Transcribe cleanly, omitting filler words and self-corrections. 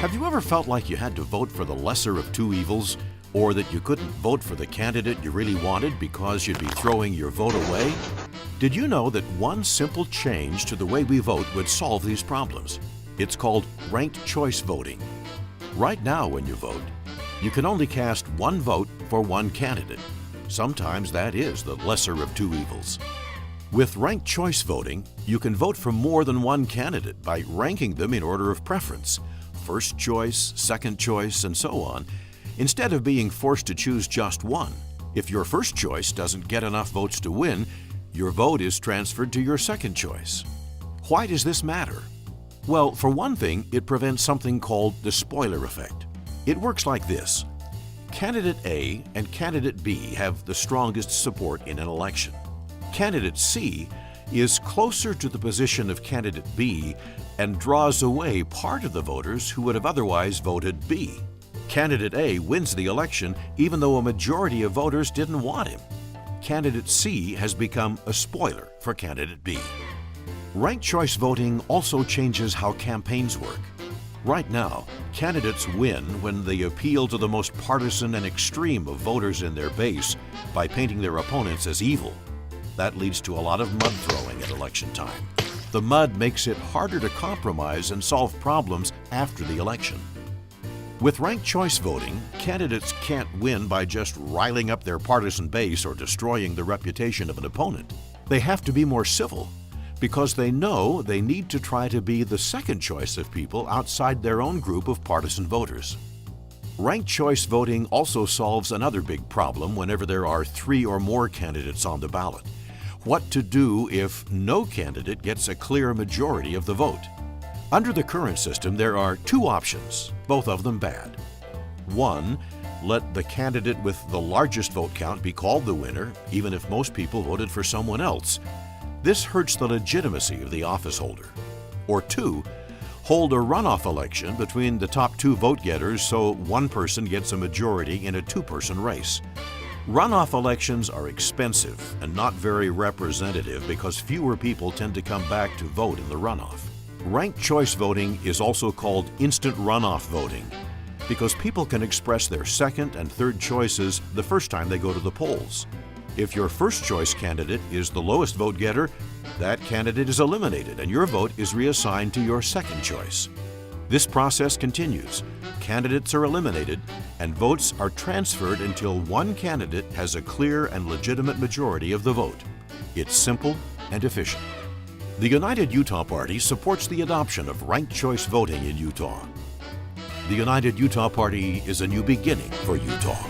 Have you ever felt like you had to vote for the lesser of two evils, or that you couldn't vote for the candidate you really wanted because you'd be throwing your vote away? Did you know that one simple change to the way we vote would solve these problems? It's called ranked choice voting. Right now, when you vote, you can only cast one vote for one candidate. Sometimes that is the lesser of two evils. With ranked choice voting, you can vote for more than one candidate by ranking them in order of preference, first choice, second choice, and so on, instead of being forced to choose just one. If your first choice doesn't get enough votes to win, your vote is transferred to your second choice. Why does this matter? Well, for one thing, it prevents something called the spoiler effect. It works like this. Candidate A and Candidate B have the strongest support in an election. Candidate C is closer to the position of Candidate B and draws away part of the voters who would have otherwise voted B. Candidate A wins the election even though a majority of voters didn't want him. Candidate C has become a spoiler for Candidate B. Ranked choice voting also changes how campaigns work. Right now, candidates win when they appeal to the most partisan and extreme of voters in their base by painting their opponents as evil. That leads to a lot of mud throwing at election time. The mud makes it harder to compromise and solve problems after the election. With ranked choice voting, candidates can't win by just riling up their partisan base or destroying the reputation of an opponent. They have to be more civil because they know they need to try to be the second choice of people outside their own group of partisan voters. Ranked choice voting also solves another big problem whenever there are 3 or more candidates on the ballot. What to do if no candidate gets a clear majority of the vote? Under the current system, there are 2 options, both of them bad. 1, let the candidate with the largest vote count be called the winner, even if most people voted for someone else. This hurts the legitimacy of the office holder. Or 2, hold a runoff election between the top 2 vote getters so one person gets a majority in a 2-person race. Runoff elections are expensive and not very representative because fewer people tend to come back to vote in the runoff. Ranked choice voting is also called instant runoff voting because people can express their second and third choices the first time they go to the polls. If your first choice candidate is the lowest vote getter, that candidate is eliminated and your vote is reassigned to your second choice. This process continues. Candidates are eliminated and votes are transferred until one candidate has a clear and legitimate majority of the vote. It's simple and efficient. The United Utah Party supports the adoption of ranked choice voting in Utah. The United Utah Party is a new beginning for Utah.